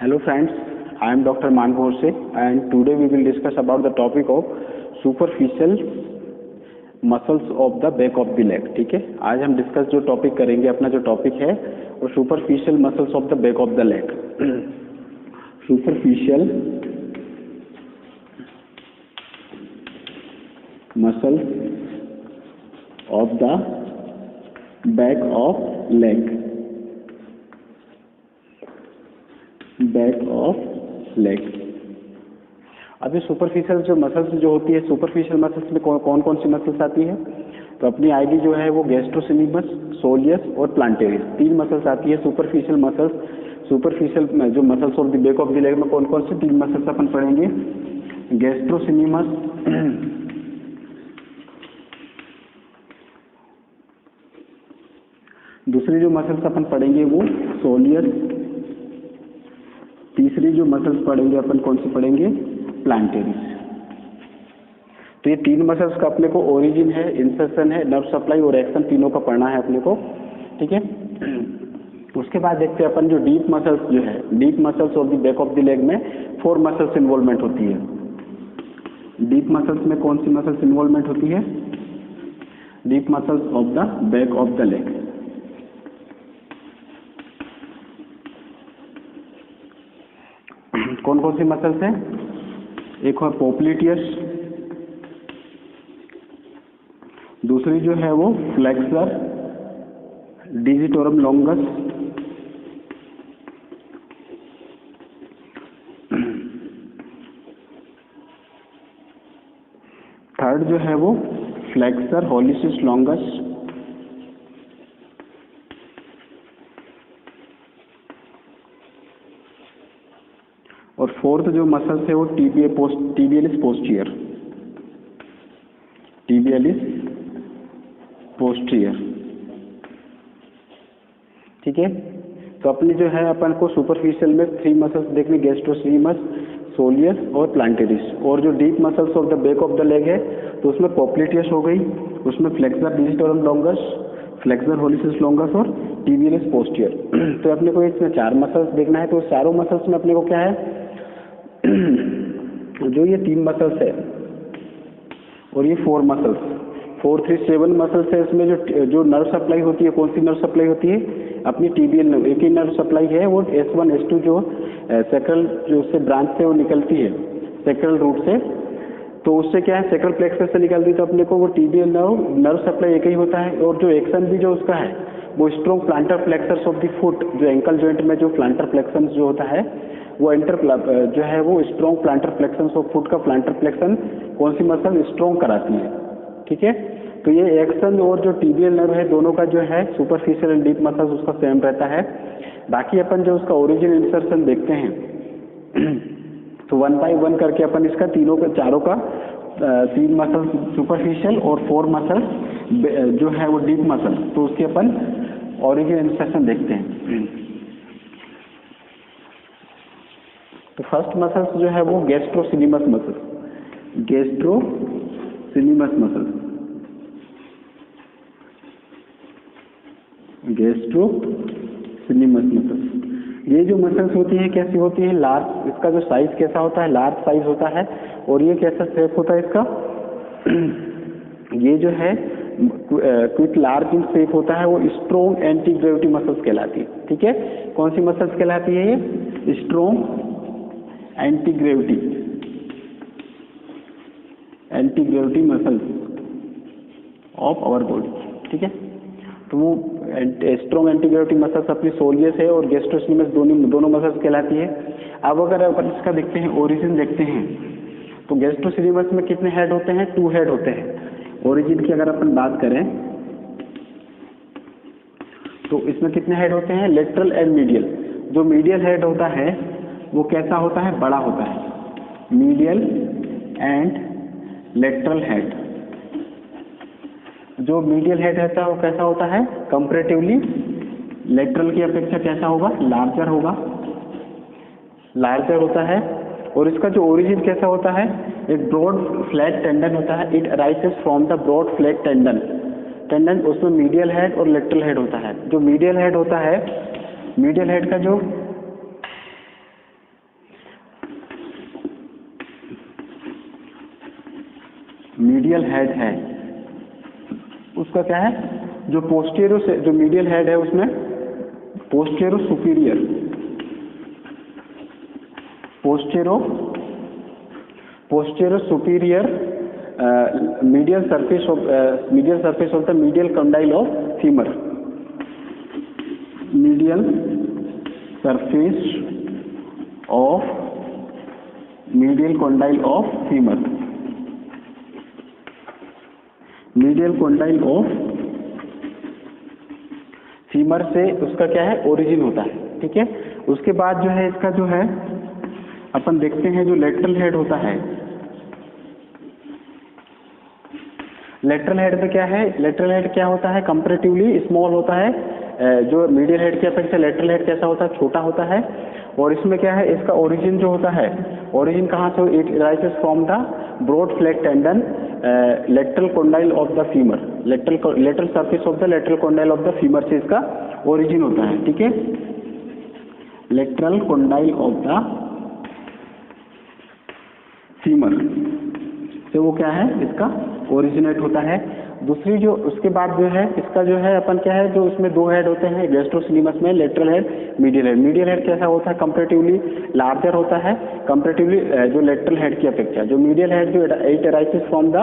Hello friends, I am Dr. Man Ghose and today we will discuss about the topic of superficial muscles of the back of the leg. ठीक है, आज हम discuss जो topic करेंगे, अपना जो topic है वो superficial muscles of the back of the leg. Superficial muscles of the back of leg. Back of leg. अब ये सुपरफिशियल जो मसल्स जो होती है, सुपरफिशियल मसल्स में कौन कौन सी मसल्स आती है? तो अपनी आईडी जो है वो गैस्ट्रोसिनिमस, सोलियस और प्लांटेरिस, तीन मसल्स आती है सुपरफिशियल मसल्स. सुपरफिशियल जो muscles of the back of the leg में कौन कौन से तीन मसल्स अपन पढ़ेंगे? गैस्ट्रोसिनिमस, दूसरी जो मसल्स अपन पढ़ेंगे वो सोलियस, तीसरी जो मसल्स पढ़ेंगे अपन कौन सी पढ़ेंगे? प्लांटेरिस. तो ये तीन मसल्स का अपने को ओरिजिन है, इंसर्शन है, नर्व सप्लाई और एक्शन, तीनों का पढ़ना है अपने को. ठीक है. उसके बाद देखते हैं अपन जो डीप मसल्स जो है, deep muscles of the back of the leg में 4 मसल्स इन्वॉल्वमेंट होती है. डीप मसल्स में कौन सी मसल्स इन्वॉल्वमेंट होती है? Deep muscles of the back of the leg. कौन कौन सी मसल्स हैं? एक है पोप्लिटियस, दूसरी जो है वो फ्लेक्सर डिजिटोरम लॉन्गस, थर्ड जो है वो फ्लेक्सर हॉलिसिस लॉन्गस, और फोर्थ जो मसल्स है वो टिबियलिस पोस्टीरियर. टिबियलिस पोस्टीरियर. ठीक है. तो अपनी जो है अपन को सुपरफिशियल में 3 मसल्स देखने, गैस्ट्रोसिनिमस, सोलियस और प्लांटेरिस. और जो deep muscles of the back of the leg है तो उसमें पोप्लिटियस हो गई, उसमें flexor digitorum longus, flexor hallucis longus और टिबियलिस पोस्टीरियर. तो अपने को इसमें 4 मसल्स देखना है. तो चारों मसल्स में अपने को क्या है, जो ये 3 मसल्स है और ये 4 मसल्स, 4, 3, 7 मसल्स है. इसमें जो नर्व सप्लाई होती है, कौन सी नर्व सप्लाई होती है? अपनी टीबियल नर्व. एक ही नर्व सप्लाई है, वो S1 S2 जो सेक्रल जो उससे ब्रांच से वो निकलती है, सेक्रल रूट से. तो उससे क्या है, सेक्रल प्लेक्सस से निकलती है. तो अपने को वो टीबियल नर्व सप्लाई एक ही होता है. और जो एक्शन भी जो उसका है वो strong planter flexors of the foot, जो एंकल जॉइंट में जो प्लांटर फ्लेक्शन जो होता है वो जो है वो strong planter flexion of foot का प्लांटर फ्लेक्शन कौन सी मसल स्ट्रॉन्ग कराती है. ठीक है. तो ये एक्शन और जो टीबियल नर्व है दोनों का जो है सुपरफिशियल एंड डीप मसल्स उसका सेम रहता है. बाकी अपन जो उसका ओरिजिन इंसर्शन देखते हैं तो 1 बाय 1 करके अपन इसका तीनों का चारों का 3 मसल सुपरफिशियल और 4 मसल जो है वो डीप मसल, तो उसके अपन ओरिजिन इंसर्शन देखते हैं. तो फर्स्ट मसल्स जो है वो गैस्ट्रोसिनिमस मसल. गैस्ट्रोसिनिमस मसल. गैस्ट्रोसिनिमस मसल. ये जो मसल्स होती है कैसी होती है? लार्ज. इसका जो साइज कैसा होता है? लार्ज साइज होता है. और ये कैसा शेप होता है इसका? ये जो है क्विक लार्ज इन शेप होता है. वो स्ट्रॉन्ग एंटी ग्रेविटी मसल्स कहलाती है. ठीक है. कौन सी मसल्स कहलाती है ये? Strong anti gravity muscles of our body. ठीक है. तो वो स्ट्रॉन्ग एंटी ग्रेविटी मसल्स अपनी सोलियस है और गैस्ट्रोसिनिमस दोनों मसल्स कहलाती है. अब अगर अपन इसका देखते हैं, ओरिजिन देखते हैं, तो गैस्ट्रोसिनिमस में कितने हेड होते हैं? 2 हेड होते हैं. ओरिजिन की अगर अपन बात करें तो इसमें कितने हेड होते हैं? Lateral and medial. जो मीडियल हेड होता है वो कैसा होता है? बड़ा होता है. Medial and lateral head. जो मीडियल हेड रहता है वो कैसा होता है? कंपैरेटिवली लेटरल की अपेक्षा कैसा होगा? लार्जर होगा. लार्जर होता है. और इसका जो ओरिजिन कैसा होता है? एक ब्रॉड फ्लैट टेंडन होता है. It arises from the broad flat tendon. उसमें मीडियल हेड और लेटरल हेड होता है. जो मीडियल हेड होता है, मीडियल हेड का जो मीडियल हेड है उसका क्या है, जो पोस्टीरियर से जो मीडियल हेड है उसमें posterior superior, posterior superior medial surface of the medial condyle of femur, medial surface of medial condyle of femur, medial condyle of femur से उसका क्या है ओरिजिन होता है, ठीक है। उसके बाद जो है इसका जो है अपन देखते हैं जो लेटरल हेड होता है, लेटरल हेड पे क्या है, लेटरल हेड क्या होता है कंपैरेटिवली स्मॉल होता है, जो मीडियल हेड की अपेक्षा लेटरल हेड कैसा होता है छोटा होता है। और इसमें क्या है इसका ओरिजिन जो होता है, ओरिजिन कहाँ से, it rises from the broad flat tendon lateral condyle of the femur, lateral surface of the lateral condyle of the femur से इसका ओरिजिन होता है, ठीक है। Lateral condyle of the femur से वो क्या है इसका ओरिजिनेट होता है। दूसरी जो उसके बाद जो है इसका जो है अपन क्या है, जो इसमें दो हेड होते हैं गैस्ट्रोसिनेमस में, lateral head, medial head. Medial head कैसा होता है कंपैरेटिवली लार्जर होता है कंपैरेटिवली जो लेटरल हेड की अपेक्षा। जो मीडियल हेड जो it arises from the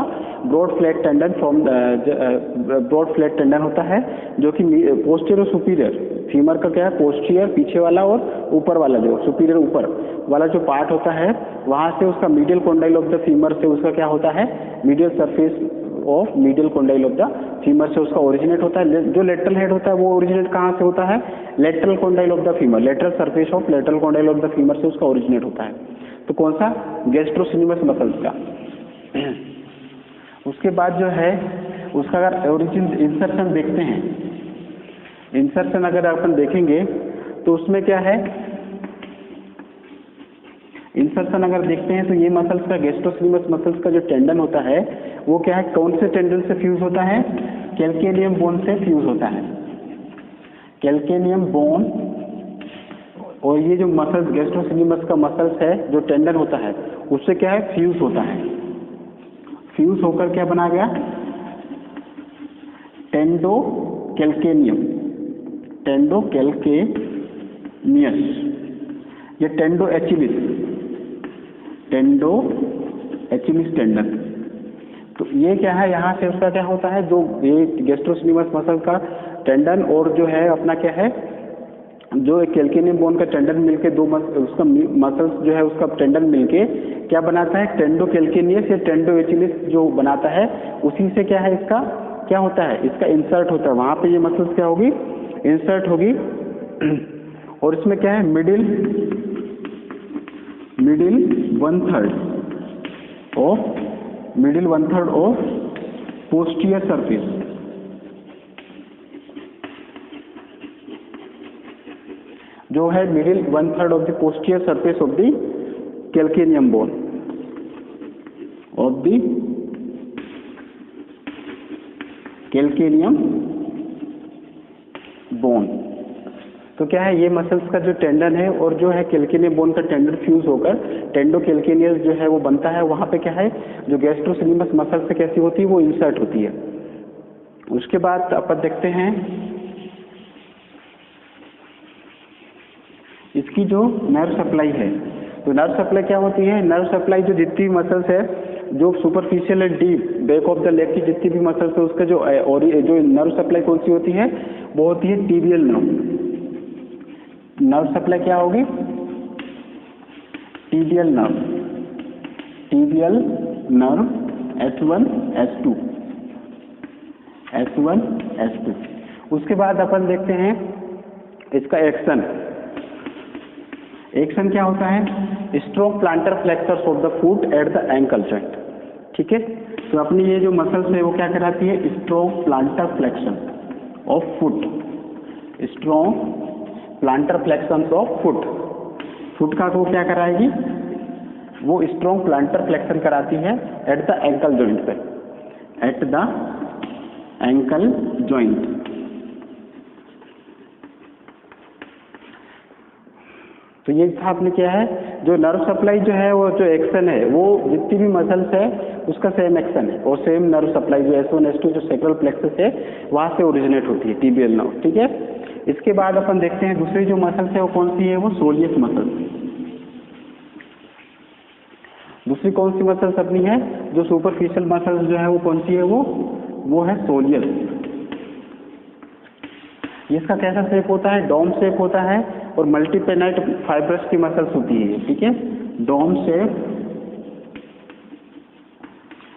broad flat tendon, from broad flat tendon होता है जो कि पोस्टीरियर सुपीरियर, फीमर का क्या है पोस्टीरियर पीछे वाला और ऊपर वाला जो सुपीरियर ऊपर वाला जो पार्ट होता है वहां से उसका medial condyle of the femur से उसका क्या होता है, medial surface of medial condyle of the femur से उसका ओरिजिनेट होता है। जो लेटरल हेड होता है वो ओरिजिनेट कहाँ से होता है, lateral condyle of the femur, lateral surface of lateral condyle of the femur से उसका ओरिजिनेट होता है। तो कौन सा, गैस्ट्रोसिनेमस मसल्स का। उसके बाद जो है उसका अगर ओरिजिन इंसर्शन देखते हैं, इंसर्शन अगर अपन देखेंगे तो उसमें क्या है, इंसर्शन अगर देखते हैं तो ये मसल्स का गैस्ट्रोसिनेमस मसल्स का जो टेंडन होता है वो क्या है, कौन से टेंडन से फ्यूज होता है, कैल्केनियम बोन से फ्यूज होता है, कैल्केनियम बोन। और ये जो मसल्स गैस्ट्रोसिनेमस का मसल्स है जो टेंडन होता है उससे क्या है फ्यूज होता है, फ्यूज होकर क्या बना गया, टेंडोकैल्केनियम, टेंडोकैल्केनियस या टेंडोएचिलिस, टेंडोएचिलिस टेंडन। तो ये क्या है, यहाँ से उसका क्या होता है, जो ये गैस्ट्रोसिनेमस मसल का टेंडन और जो है अपना क्या है, जो कैल्केनियम बोन का टेंडन मिलके दो उसका मसल्स जो है उसका टेंडन मिलके क्या बनाता है, टेंडोकैल्केनियस या टेंडोएचिलिस जो बनाता है, उसी से क्या है इसका क्या होता है, इसका इंसर्ट होता है, वहां पे ये मसल्स क्या होगी, इंसर्ट होगी। और इसमें क्या है, मिडिल 1/3 ऑफ पोस्टीरियर सरफेस, जो है middle 1/3 of the posterior surface of the calcaneum bone, of the calcaneum bone. तो क्या है, ये मसल्स का जो टेंडन है और जो है कैल्केनियम बोन का टेंडन फ्यूज होकर टेंडोकैल्केनियस जो है वो बनता है, वहां पे क्या है जो गैस्ट्रोसिनेमस मसल से कैसी होती है वो इंसर्ट होती है। उसके बाद अपन देखते हैं इसकी जो नर्व सप्लाई है। तो नर्व सप्लाई क्या होती है, नर्व सप्लाई जो जितनी मसल्स है जो superficial and deep back of the leg की जितनी भी मसल्स है उसका जो नर्व सप्लाई कौन सी होती है, वो होती है टीबियल नर्व। नर्व सप्लाई क्या होगी, tibial nerve, tibial nerve S1 S2, S1 S2। उसके बाद अपन देखते हैं इसका एक्शन। एक्शन क्या होता है, strong planter flexors of the foot at the ankle joint, ठीक है। तो अपनी ये जो मसल्स है वो क्या कराती है, strong planter flexion of foot, strong planter flexion of foot, foot का वो क्या कराएगी, वो स्ट्रॉन्ग प्लांटर फ्लेक्शन कराती है एट द एंकल जॉइंट पे, एट द एंकल जॉइंट। तो ये था आपने क्या है, जो नर्व सप्लाई जो है वो जो एक्शन है वो जितनी भी मसल्स है उसका सेम एक्शन है और सेम नर्व सप्लाई जो S1 S2 जो सेक्रल प्लेक्सस है वहाँ से ओरिजिनेट होती है टीबियल नर्व, ठीक है। इसके बाद अपन देखते हैं दूसरी जो मसल्स है वो कौन सी है, वो सोलियस मसल्स। दूसरी कौन सी मसल्स अपनी है, जो सुपरफिशियल मसल्स जो है वो कौन सी है, वो है सोलियस। इसका कैसा शेप होता है, डोम शेप होता है और मल्टीपेनाइट फाइब्रस की मसल्स होती है, ठीक है। डोम शेप,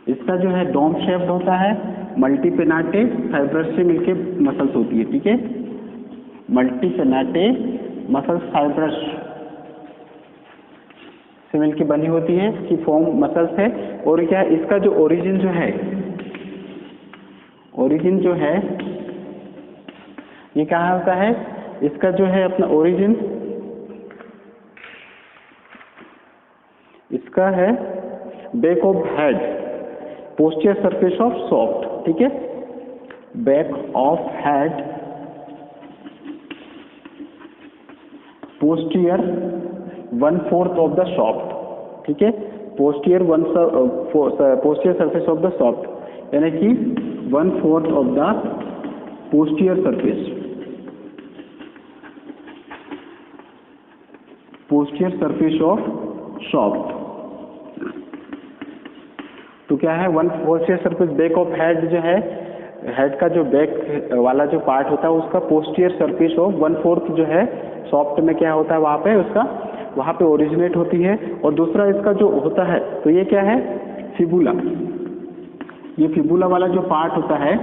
इसका जो है डोम शेप्ड होता है, मल्टीपेनाटे फाइब्रस से मिलके मसल्स होती है, ठीक है। मल्टीपेनाटे मसल्स फाइब्रस से मिलके बनी होती है कि फॉर्म मसल्स है। और क्या इसका जो ओरिजिन जो है, ओरिजिन जो है ये कहाँ होता है, इसका जो है अपना ओरिजिन इसका है back of head, posterior surface of soft, ठीक है। Back of head, posterior 1/4 of the soft, ठीक है। Posterior posterior surface of the soft यानी कि 1/4 of the posterior surface, posterior surface of soft. तो क्या है, posterior surface back of head जो है, हेड का जो बैक वाला जो पार्ट होता है उसका पोस्टीरियर सरफेस ऑफ 1/4 जो है सॉफ्ट में क्या होता है वहाँ पे उसका, वहाँ पे ओरिजिनेट होती है। और दूसरा इसका जो होता है, तो ये क्या है, फिबुला। ये फिबुला वाला जो पार्ट होता है,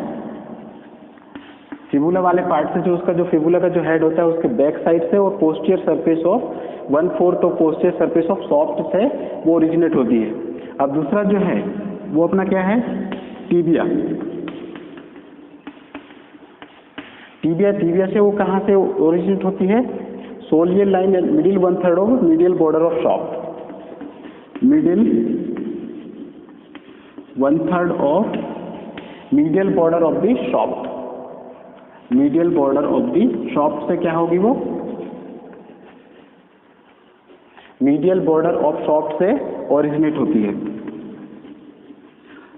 फिबुला वाले पार्ट से जो उसका जो फिबुला का जो हेड होता है उसके बैक साइड से और posterior surface of 1/4 of posterior surface of soft से वो ओरिजिनेट होती है। अब दूसरा जो है वो अपना क्या है, टीबिया। टीबिया से वो कहाँ से ओरिजिनेट होती है, सोलियल line and middle 1/3 of medial border of soft, middle 1/3 of medial border of the soft, medial border of the soft से क्या होगी वो, मीडियल बॉर्डर ऑफ सॉफ्ट से ओरिजिनेट होती है।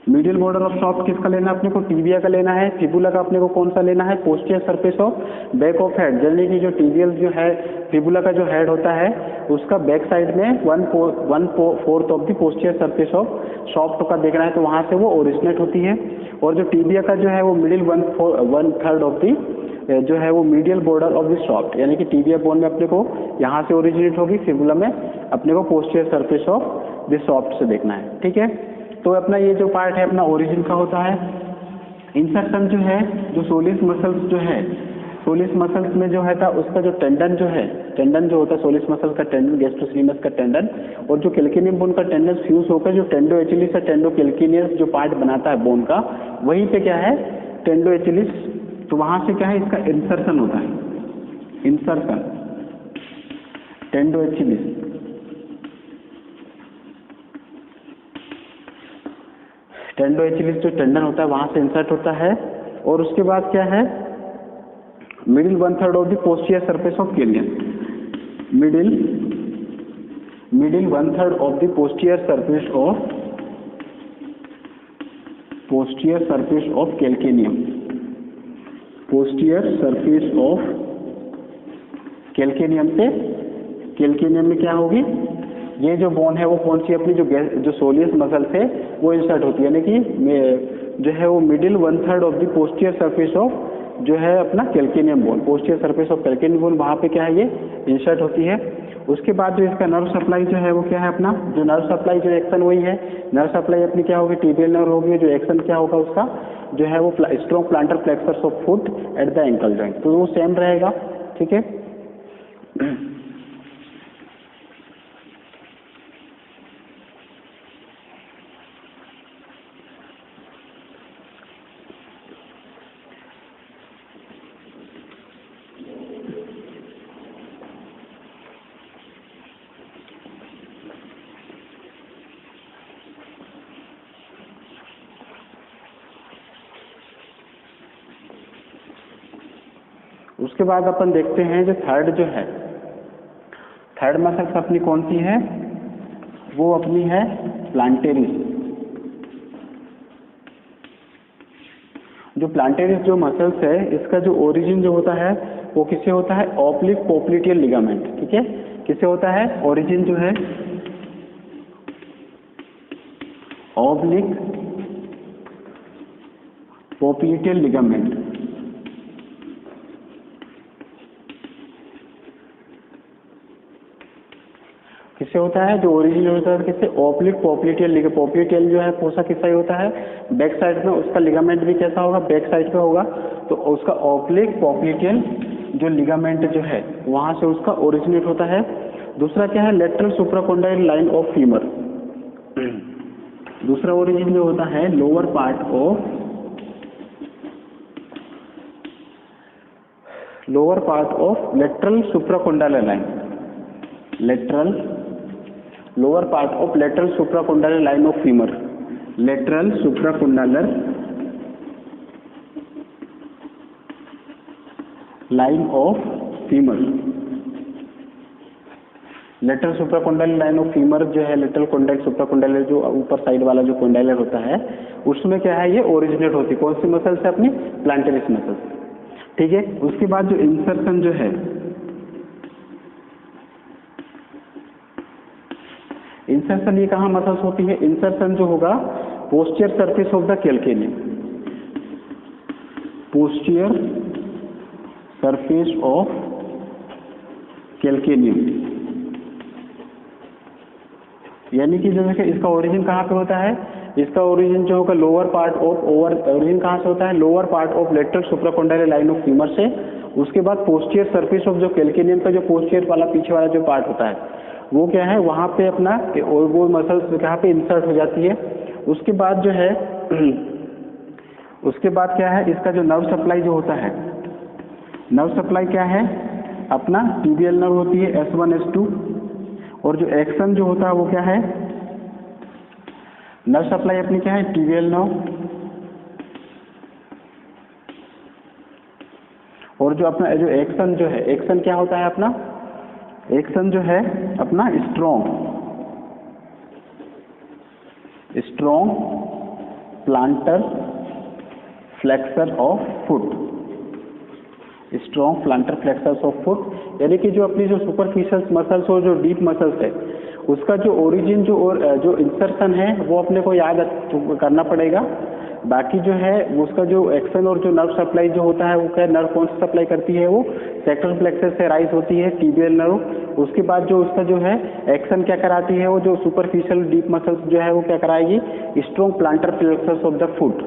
मीडियल बॉर्डर ऑफ सॉफ्ट किसका लेना है अपने को, टीबिया का लेना है। फिबुला का अपने को कौन सा लेना है, posterior surface of back of head. Generally की जो टीबियल जो है फिबुला का जो हेड होता है उसका बैक साइड में 1/4 of the posterior surface of soft का देखना है, तो वहाँ से वो ओरिजिनेट होती है। और जो टीबिया का जो है वो मिडिल 1/3 ऑफ दी जो है वो medial border of the soft, यानी कि टीबिया बोन में अपने को यहाँ से ओरिजिनेट होगी, फिबुला में अपने को posterior surface of the soft से देखना है, ठीक है। तो अपना ये जो पार्ट है अपना ओरिजिन का होता है। इंसर्शन जो है, जो सोलिस मसल्स जो है, सोलिस मसल्स में जो है था उसका जो टेंडन जो है, टेंडन जो होता है सोलिस मसल का टेंडन, गैस्ट्रोसिलिनस का टेंडन और जो कैल्केनियम बोन का टेंडन फ्यूज होकर जो टेंडो एचिलिस और टेंडो कैल्केनियस जो पार्ट बनाता है बोन का, वहीं पे क्या है टेंडो एचिलिस, तो वहां से क्या है इसका इंसर्शन होता है, इंसर्शन टेंडो एचिलिस, टेंडो एचिलिस जो टेंडन होता है वहां से इंसर्ट होता है। और उसके बाद क्या है, middle 1/3 of the posterior surface of calcaneum, middle 1/3 of the posterior surface of calcaneum, posterior surface of calcaneum से, कैल्केनियम में क्या होगी, ये जो बोन है वो कौन सी अपनी जो सोलियस मसल से वो इंसर्ट होती है, यानी कि जो है वो middle 1/3 of the posterior surface of जो है अपना calcaneum bone, posterior surface of calcaneum bone, वहाँ पे क्या है ये इंसर्ट होती है। उसके बाद जो इसका नर्व सप्लाई जो है वो क्या है अपना, जो नर्व सप्लाई जो एक्शन वही है, नर्व सप्लाई अपनी क्या होगी, टीबियल नर्व होगी, जो एक्शन क्या होगा उसका जो है वो strong planter flexors of foot at the ankle joint, तो वो सेम रहेगा, ठीक है। उसके बाद अपन देखते हैं जो थर्ड जो है, थर्ड मसल्स अपनी कौन सी है, वो अपनी है प्लांटेरिस। जो प्लांटेरिस जो मसल्स है, इसका जो ओरिजिन जो होता है वो किससे होता है, ऑब्लिक पोप्लिटियल लिगामेंट। ठीक है, किससे होता है, ओरिजिन जो है ऑब्लिक पोप्लिटियल लिगामेंट। किससे होता है, जो ओरिजिन होता है किससे, ऑब्लिक पोप्लिटियल लिगामेंट। पोप्लिटियल जो है फोसा किससा ही होता है, बैक साइड में, उसका लिगामेंट भी कैसा होगा, बैक साइड पे होगा, तो उसका ऑब्लिक पोप्लिटियल जो लिगामेंट जो है वहां से उसका ओरिजिनेट होता है। दूसरा क्या है, lateral supracondylar line of femur. दूसरा ओरिजिन जो होता है lower part of lateral supracondylar line, lateral lower part of lateral supracondylar line of femur, lateral supracondylar line of femur. Lateral supracondylar line of femur जो है, lateral condyle सुप्राकोंडाइल जो ऊपर side वाला जो कोंडाइलर होता है, उसमें क्या है, ये ओरिजिनेट होती है कौन सी मसल से, अपनी प्लांटेरिस मसल। ठीक है, उसके बाद जो इंसर्शन जो है, इंसर्शन ये कहाँ मसल्स होती है, इंसर्शन जो होगा posterior surface of the calcaneum, posterior surface of calcaneum. यानी कि जो है इसका ओरिजिन कहाँ पे होता है, इसका ओरिजिन जो होगा लोअर पार्ट ऑफ ओरिजिन कहाँ से होता है, lower part of lateral supracondylar line of femur से। उसके बाद पोस्टीरियर सरफेस ऑफ जो कैल्केनियम का जो पोस्टीरियर वाला पीछे वाला जो पार्ट होता है वो क्या है, वहाँ पे अपना वो मसल्स कहाँ पे इंसर्ट हो जाती है। उसके बाद जो है उसके बाद क्या है, इसका जो नर्व सप्लाई जो होता है, नर्व सप्लाई क्या है अपना, टीबियल नर्व होती है S1 S2, और जो एक्शन जो होता है वो क्या है, नर्व सप्लाई अपनी क्या है, टीबियल नर्व, और जो अपना जो एक्शन जो है, एक्शन क्या होता है अपना, एक्शन जो है अपना strong planter flexor of foot, strong planter flexors of foot. यानी कि जो अपनी जो सुपरफिशियल मसल्स और जो डीप मसल्स है उसका जो ओरिजिन जो इंसर्शन है वो अपने को याद करना पड़ेगा। बाकी जो है उसका जो एक्शन और जो नर्व सप्लाई जो होता है वो क्या, नर्व कौन सी सप्लाई करती है, वो सेक्टल प्लेक्सस से राइज होती है, टीबियल नर्व। उसके बाद जो उसका जो है एक्शन क्या कराती है, वो जो सुपरफिशियल डीप मसल्स जो है वो क्या कराएगी, strong planter flexors of the foot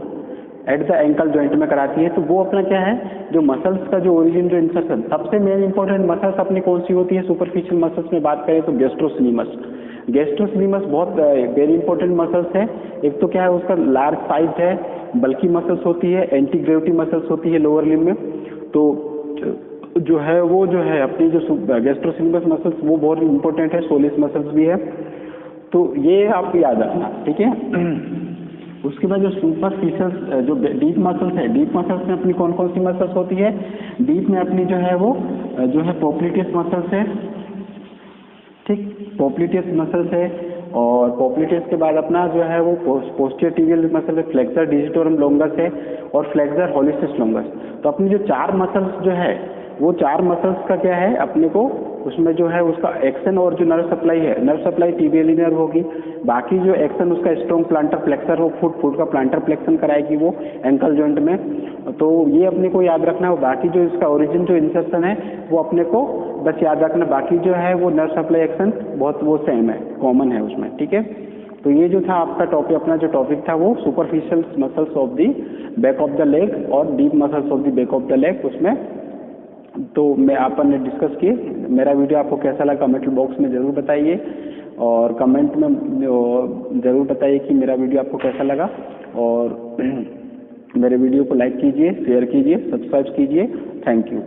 at the ankle joint में कराती है। तो वो अपना क्या है, जो मसल्स का जो ओरिजिन जो इंसर्शन, सबसे मेन इंपॉर्टेंट मसल्स अपनी कौन सी होती है सुपरफिशियल मसल्स में बात करें तो गैस्ट्रोसिनेमस। गैस्ट्रोसिनेमस बहुत वेरी इंपॉर्टेंट मसल्स है। एक तो क्या है उसका लार्ज साइज है, बल्कि मसल्स होती है, एंटी ग्रेविटी मसल्स होती है लोअर लिम्ब में। तो जो है वो जो है अपनी जो गैस्ट्रोसिनेमस मसल्स वो बहुत इंपॉर्टेंट है, सोलिस मसल्स भी है। तो ये आपको याद रखना, ठीक है। उसके बाद जो सुपरफिशियल जो डीप मसल्स है, डीप मसल्स में अपनी कौन कौन सी मसल्स होती है, डीप में अपनी जो है वो जो है पोप्लिटियस मसल्स है, ठीक, पोप्लिटियस मसल्स है। और पोप्लिटियस के बाद अपना जो है वो पोस्टीरियर टिबियल मसल है, फ्लेक्सर डिजिटोरम लॉन्गस है और फ्लेक्सर हॉलिसिस लॉन्गस। तो अपनी जो चार मसल्स जो है वो चार मसल्स का क्या है अपने को, उसमें जो है उसका एक्शन और जो नर्व सप्लाई है, नर्व सप्लाई टीबियली नर्व होगी। बाकी जो एक्शन उसका स्ट्रॉन्ग प्लांटर फ्लेक्सर हो, फुट का प्लांटर फ्लेक्शन कराएगी वो एंकल जॉइंट में। तो ये अपने को याद रखना है। बाकी जो इसका ओरिजिन जो इंसर्शन है वो अपने को बस याद रखना, बाकी जो है वो नर्व सप्लाई एक्शन बहुत वो सेम है, कॉमन है उसमें, ठीक है। तो ये जो था आपका टॉपिक, अपना जो टॉपिक था वो superficial muscles of the back of the leg और deep muscles of the back of the leg. उसमें तो मैं अपन ने डिस्कस किए। मेरा वीडियो आपको कैसा लगा कमेंट बॉक्स में ज़रूर बताइए, और कमेंट में ज़रूर बताइए कि मेरा वीडियो आपको कैसा लगा। और मेरे वीडियो को लाइक कीजिए, शेयर कीजिए, सब्सक्राइब कीजिए। Thank you.